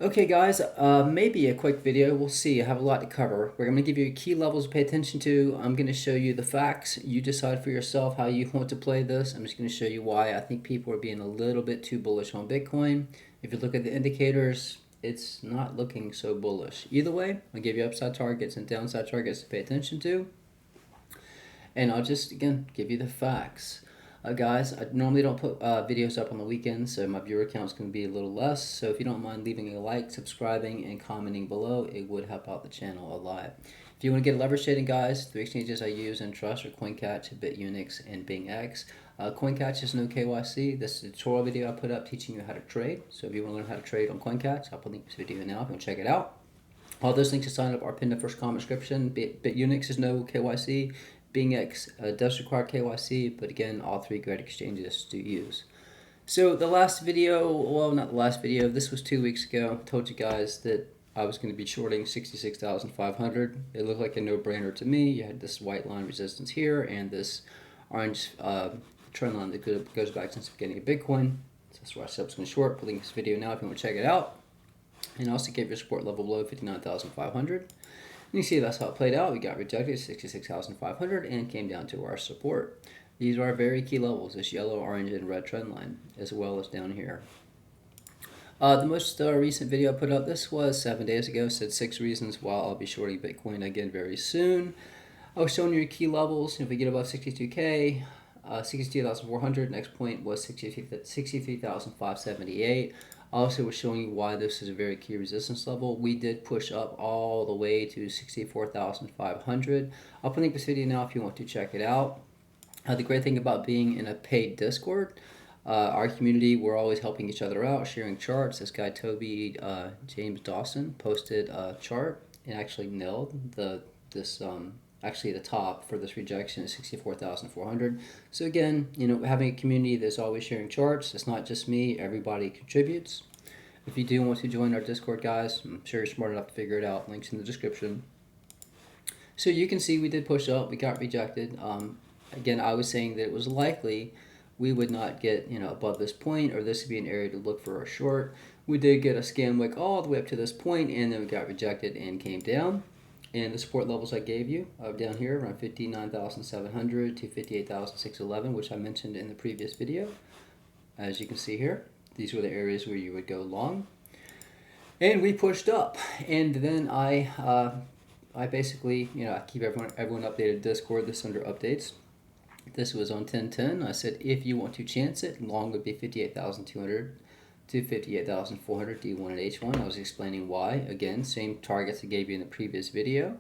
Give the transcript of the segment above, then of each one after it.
Okay guys, maybe a quick video, we'll see. I have a lot to cover. We're going to give you key levels to pay attention to. I'm going to show you the facts. You decide for yourself how you want to play this. I'm just going to show you why I think people are being a little bit too bullish on Bitcoin. If you look at the indicators, it's not looking so bullish. Either way, I'll give you upside targets and downside targets to pay attention to. And I'll just, again, give you the facts. Guys, I normally don't put videos up on the weekends, so my viewer count is going to be a little less. So if you don't mind leaving a like, subscribing, and commenting below, it would help out the channel a lot. If you want to get leverage trading, guys, the exchanges I use and trust are Coincatch, BitUnix, and BingX. Coincatch is no KYC. This is a tutorial video I put up teaching you how to trade. So if you want to learn how to trade on Coincatch, I'll put a link to this video now if you want to check it out. All those links to sign up are pinned in the first comment description. BitUnix is no KYC. BingX does require KYC, but again, all three great exchanges do use. So the last video, well, not the last video, this was 2 weeks ago. I told you guys that I was going to be shorting 66,500. It looked like a no-brainer to me. You had this white line resistance here and this orange trend line that goes back since the beginning of Bitcoin. So that's why I said I was going to short. Put link this video now if you want to check it out. And also give your support level below 59,500. You see that's how it played out. We got rejected 66,500 and came down to our support. These are our very key levels, this yellow, orange, and red trend line, as well as down here. The most recent video I put up, this was 7 days ago, said 6 reasons why I'll be shorting Bitcoin again very soon. I was showing you key levels. If we get above 62K, 62,400, next point was 63,578. Also, we're showing you why this is a very key resistance level. We did push up all the way to 64,500. I'll put a link to this video now if you want to check it out. The great thing about being in a paid Discord, our community, we're always helping each other out, sharing charts. This guy, Toby James Dawson, posted a chart and actually nailed actually the top for this rejection is 64,400. So again, you know, having a community that's always sharing charts, it's not just me, everybody contributes. If you do want to join our Discord, guys, I'm sure you're smart enough to figure it out. Links in the description. So you can see we did push up, we got rejected. Again, I was saying that it was likely we would not get, you know, above this point, or this would be an area to look for a short. We did get a scam wick all the way up to this point, and then we got rejected and came down. And the support levels I gave you down here around 59,700 to 58,611, which I mentioned in the previous video. As you can see here, these were the areas where you would go long. And we pushed up. And then I basically, you know, I keep everyone updated Discord. This under updates. This was on 10/10. I said if you want to chance it, long would be 58,200 to 58,400 D1 and H1. I was explaining why. Again, same targets I gave you in the previous video.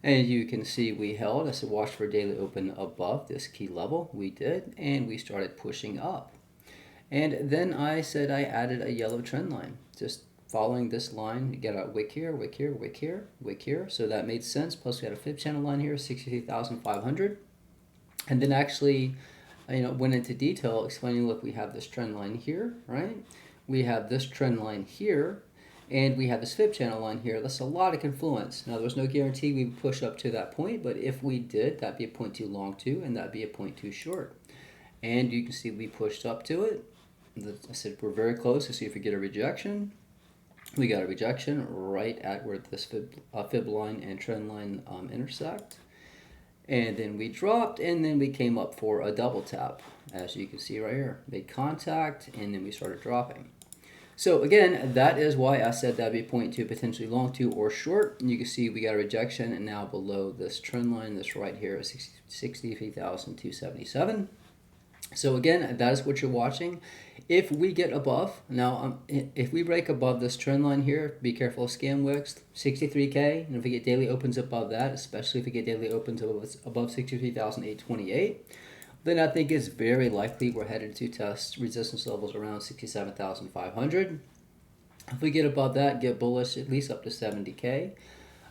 And you can see we held. I said watch for a daily open above this key level. We did, and we started pushing up. And then I said I added a yellow trend line. Just following this line, you get a wick here, wick here, wick here, wick here. So that made sense. Plus we had a fib channel line here, 63,500. And then actually, you know, went into detail explaining, look, we have this trend line here, right? We have this trend line here, and we have this fib channel line here. That's a lot of confluence. Now, there's no guarantee we would push up to that point, but if we did, that'd be a point too long too, and that'd be a point too short. And you can see we pushed up to it. I said we're very close to see if we get a rejection. We got a rejection right at where this fib line and trend line intersect. And then we dropped, and then we came up for a double tap, as you can see right here. Made contact, and then we started dropping. So again, that is why I said that'd be point two, potentially long two or short. And you can see we got a rejection, and now below this trend line, this right here is 63,277. So again, that is what you're watching. If we get above, now if we break above this trend line here, be careful of scam wicks, 63K, and if we get daily opens above that, especially if we get daily opens above 63,828, then I think it's very likely we're headed to test resistance levels around 67,500. If we get above that, get bullish at least up to 70K.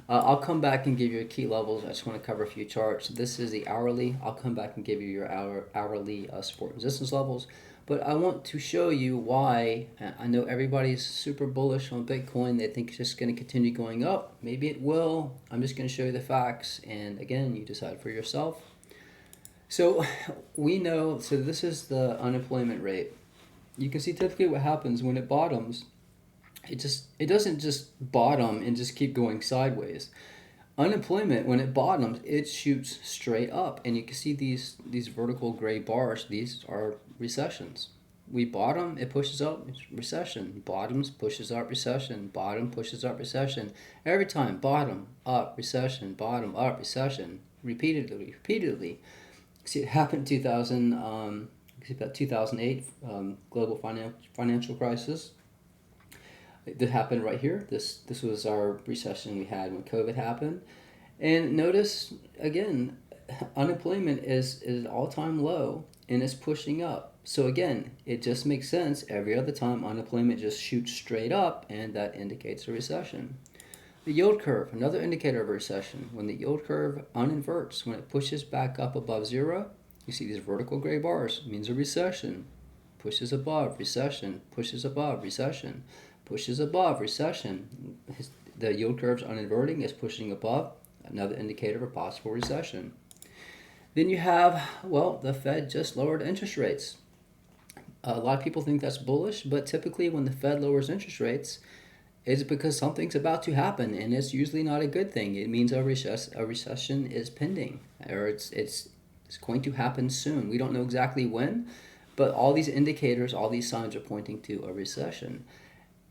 I'll come back and give you key levels. I just want to cover a few charts. This is the hourly. I'll come back and give you your hourly support and resistance levels. But I want to show you why. I know everybody's super bullish on Bitcoin. They think it's just going to continue going up. Maybe it will. I'm just going to show you the facts. And again, you decide for yourself. So we know, so this is the unemployment rate. You can see typically what happens when it bottoms. it doesn't just bottom and just keep going sideways. Unemployment, when it bottoms, it shoots straight up, and you can see these vertical gray bars. These are recessions. We bottom, it pushes up, it's recession. Bottoms, pushes up, recession. Bottom, pushes up, recession. Every time, bottom, up, recession. Bottom, up, recession. Repeatedly. See, it happened in 2000. About 2008, global financial crisis. That happened right here. This was our recession we had when COVID happened. And notice again, unemployment is all-time low and it's pushing up. So again, it just makes sense. Every other time unemployment just shoots straight up, and that indicates a recession. The yield curve, another indicator of a recession. When the yield curve uninverts, when it pushes back up above zero, you see these vertical gray bars, it means a recession. Pushes above, recession. Pushes above, recession. Pushes above, recession. The yield curve's uninverting, is pushing above, another indicator of a possible recession. Then you have, well, the Fed just lowered interest rates. A lot of people think that's bullish, but typically when the Fed lowers interest rates, it's because something's about to happen, and it's usually not a good thing. It means a recession is pending, or it's going to happen soon. We don't know exactly when, but all these indicators, all these signs are pointing to a recession.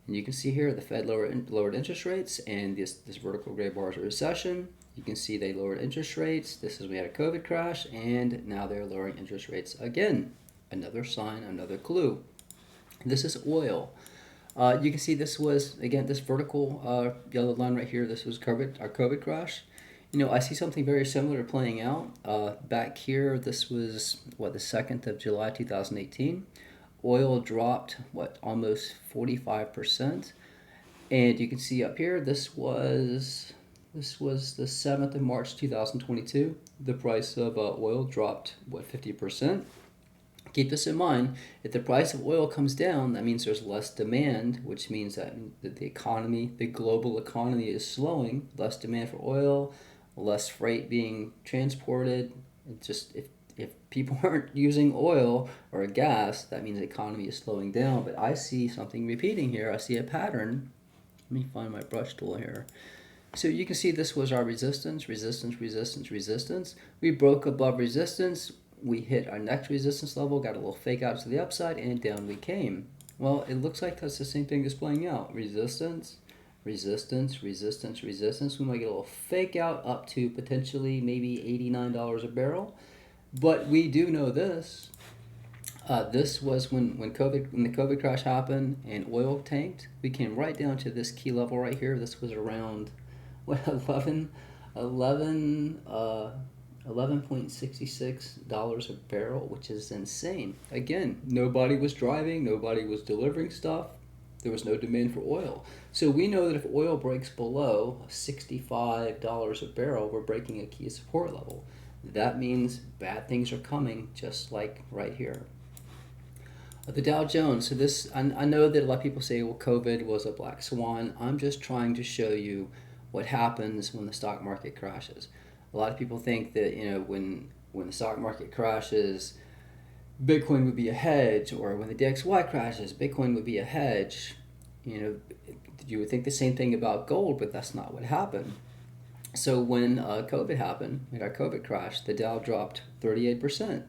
And you can see here the Fed lowered interest rates, and this vertical gray bar is a recession. You can see they lowered interest rates. This is we had a COVID crash, and now they're lowering interest rates again. Another sign, another clue. This is oil. You can see this was, again, this vertical yellow line right here. This was our COVID crash. You know, I see something very similar playing out. Back here, this was, the 2nd of July, 2018. Oil dropped, almost 45%. And you can see up here, this was the 7th of March, 2022. The price of oil dropped, 50%. Keep this in mind. If the price of oil comes down, that means there's less demand, which means that the economy, the global economy is slowing. Less demand for oil, less freight being transported. It's just if people aren't using oil or gas, that means the economy is slowing down. But I see something repeating here. I see a pattern. Let me find my brush tool here. So you can see this was our resistance, resistance, resistance, resistance. We broke above resistance. We hit our next resistance level, got a little fake out to the upside, and down we came. Well, it looks like that's the same thing that's playing out. Resistance, resistance, resistance, resistance. We might get a little fake out up to potentially maybe $89 a barrel. But we do know this. This was when the COVID crash happened and oil tanked. We came right down to this key level right here. This was around $11.66 a barrel, which is insane. Again, nobody was driving, nobody was delivering stuff. There was no demand for oil. So we know that if oil breaks below $65 a barrel, we're breaking a key support level. That means bad things are coming, just like right here. The Dow Jones. So this, I know that a lot of people say, well, COVID was a black swan. I'm just trying to show you what happens when the stock market crashes. A lot of people think that, when the stock market crashes, Bitcoin would be a hedge, or when the DXY crashes, Bitcoin would be a hedge. You would think the same thing about gold, but that's not what happened. So when COVID happened, our COVID crash, the Dow dropped 38%.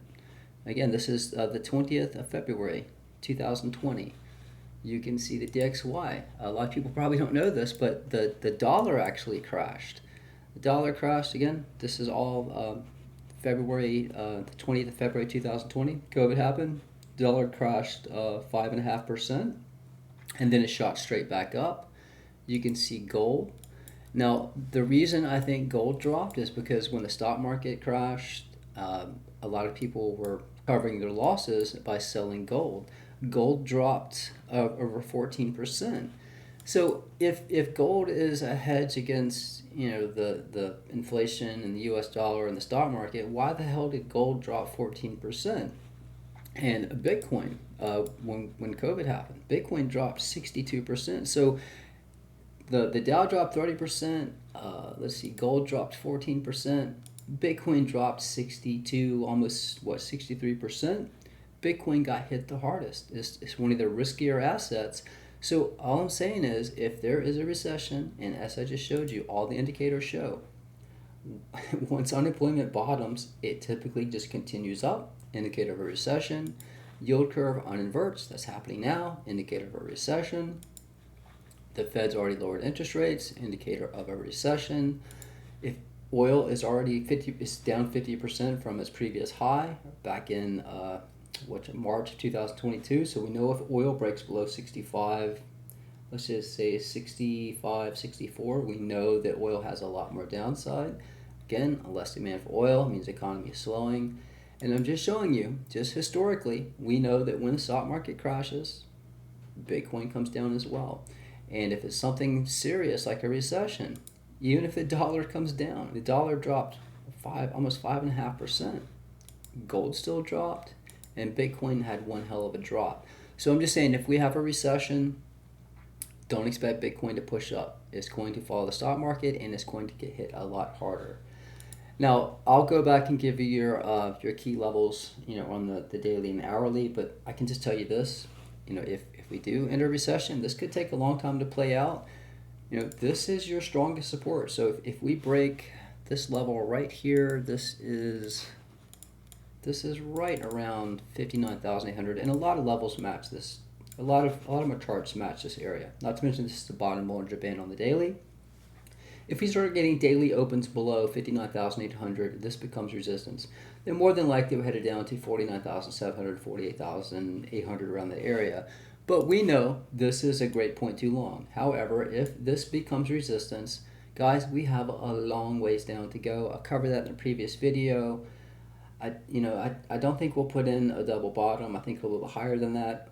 Again, this is the 20th of February, 2020. You can see the DXY. A lot of people probably don't know this, but the dollar actually crashed. The dollar crashed again. This is all February, the 20th of February 2020. COVID happened. Dollar crashed 5.5%, and then it shot straight back up. You can see gold. Now, the reason I think gold dropped is because when the stock market crashed, a lot of people were covering their losses by selling gold. Gold dropped over 14%. So if gold is a hedge against the inflation and the U.S. dollar and the stock market, why the hell did gold drop 14%? And Bitcoin, when COVID happened, Bitcoin dropped 62%. So the Dow dropped 30%. Let's see, gold dropped 14%. Bitcoin dropped 62, almost 63%. Bitcoin got hit the hardest. It's one of the riskier assets. So all I'm saying is, if there is a recession, and as I just showed you, all the indicators show, once unemployment bottoms, it typically just continues up, indicator of a recession. Yield curve uninverts, that's happening now, indicator of a recession. The Fed's already lowered interest rates, indicator of a recession. If oil is already it's down 50% from its previous high back in March 2022. So we know if oil breaks below 65, let's just say 65, 64, we know that oil has a lot more downside. Again, less demand for oil means the economy is slowing. And I'm just showing you, just historically, we know that when the stock market crashes, Bitcoin comes down as well. And if it's something serious like a recession, even if the dollar comes down, the dollar dropped almost 5.5%, gold still dropped, and Bitcoin had one hell of a drop. So I'm just saying, if we have a recession, don't expect Bitcoin to push up. It's going to follow the stock market, and it's going to get hit a lot harder. Now, I'll go back and give you your key levels, on the daily and hourly, but I can just tell you this, if we do enter a recession, this could take a long time to play out. This is your strongest support. So if we break this level right here, this is right around 59,800, and a lot of levels match this. A lot of my charts match this area. Not to mention, this is the bottom Bollinger Band on the daily. If we start getting daily opens below 59,800, this becomes resistance. Then more than likely we're headed down to 49,700, 48,800 around the area. But we know this is a great point too long. However, if this becomes resistance, guys, we have a long ways down to go. I covered that in a previous video. I don't think we'll put in a double bottom. I think a little bit higher than that.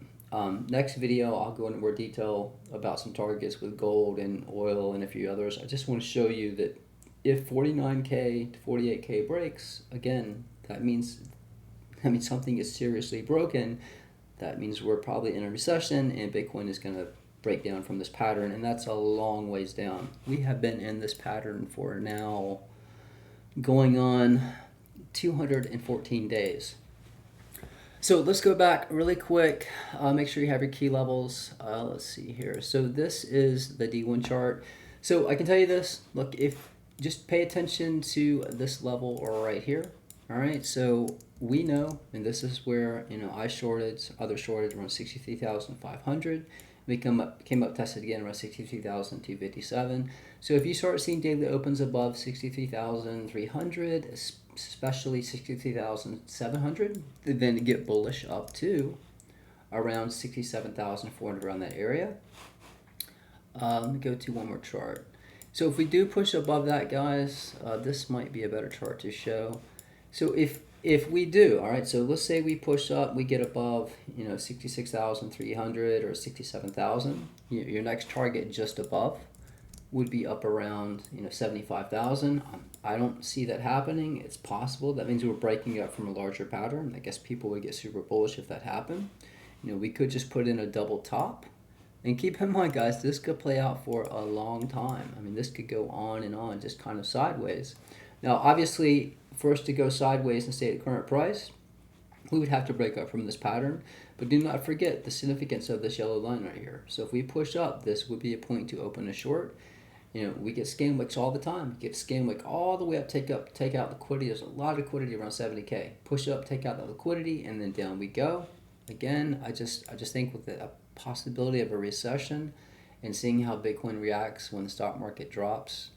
Next video, I'll go into more detail about some targets with gold and oil and a few others. I just want to show you that if 49K to 48K breaks, again, that means something is seriously broken. That means we're probably in a recession, and Bitcoin is going to break down from this pattern, and that's a long ways down. We have been in this pattern for now going on 214 days. So let's go back really quick. Make sure you have your key levels. Let's see here. So this is the D1 chart. So I can tell you this. Look, if just pay attention to this level right here. All right. So we know, and this is where I shorted, others shorted around 63,500. We came up, tested again around 63,257. So if you start seeing daily opens above 63,300, especially 63,700, then get bullish up to around 67,400 around that area. Let me go to one more chart. So if we do push above that, guys, this might be a better chart to show. So if we do, all right, so let's say we push up, we get above 66,300 or 67,000. Your next target just above would be up around 75,000. I don't see that happening. It's possible. That means we're breaking up from a larger pattern. I guess people would get super bullish if that happened. We could just put in a double top. And keep in mind, guys, this could play out for a long time. I mean, this could go on and on, just kind of sideways. Now, obviously, for us to go sideways and stay at the current price, we would have to break up from this pattern. But do not forget the significance of this yellow line right here. So if we push up, this would be a point to open a short. We get scan wicks all the time. Get scan wick all the way up, take out liquidity. There's a lot of liquidity around 70K. Push up, take out the liquidity, and then down we go. Again, I just think with the possibility of a recession and seeing how Bitcoin reacts when the stock market drops,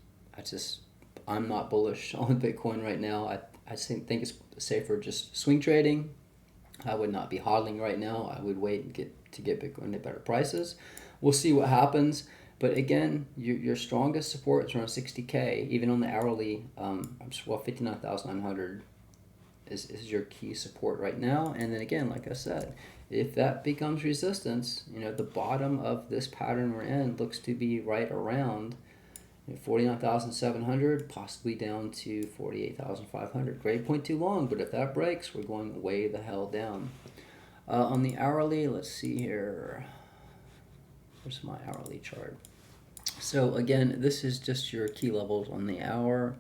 I'm not bullish on Bitcoin right now. I think it's safer just swing trading. I would not be hodling right now. I would wait and get Bitcoin at better prices. We'll see what happens. But again, your strongest support is around 60K, even on the hourly. 59,900 is your key support right now. And then again, like I said, if that becomes resistance, the bottom of this pattern we're in looks to be right around 49,700, possibly down to 48,500. Great point too long, but if that breaks, we're going way the hell down. On the hourly, let's see here. Where's my hourly chart? So again, this is just your key levels on the hour.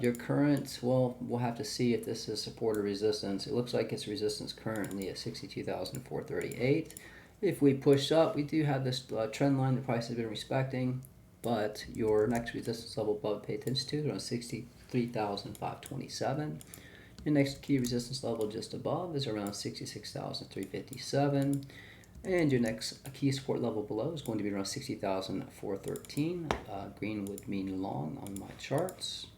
Your current, well, we'll have to see if this is support or resistance. It looks like it's resistance currently at 62,438. If we push up, we do have this trend line the price has been respecting, but your next resistance level above pay attention to is around 63,527. Your next key resistance level just above is around 66,357. And your next key support level below is going to be around 60,413. Green would mean long on my charts.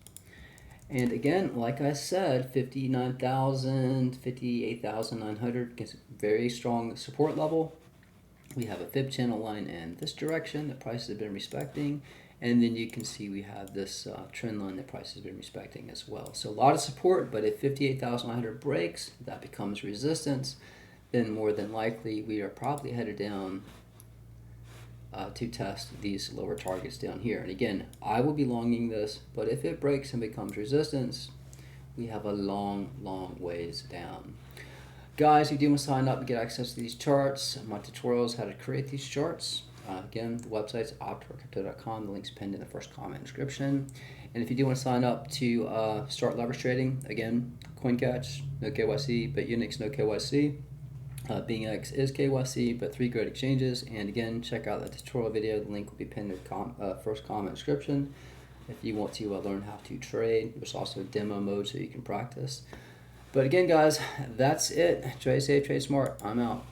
And again, like I said, 59,000, 58,900 is a very strong support level. We have a fib channel line in this direction that prices have been respecting. And then you can see we have this trend line that price has been respecting as well. So a lot of support, but if 58,900 breaks, that becomes resistance, then more than likely we are probably headed down to test these lower targets down here. And again, I will be longing this, but if it breaks and becomes resistance, we have a long, long ways down. Guys, if you do want to sign up and get access to these charts, my tutorials how to create these charts. Again, the website's optimalcrypto.com. The link's pinned in the first comment description. And if you do want to sign up to start leverage trading, again, Coincatch, no KYC, but Unix, no KYC. BingX is KYC, but 3 great exchanges. And again, check out the tutorial video. The link will be pinned in the first comment description. If you want to learn how to trade, there's also a demo mode so you can practice. But again, guys, that's it. Trade safe, trade smart. I'm out.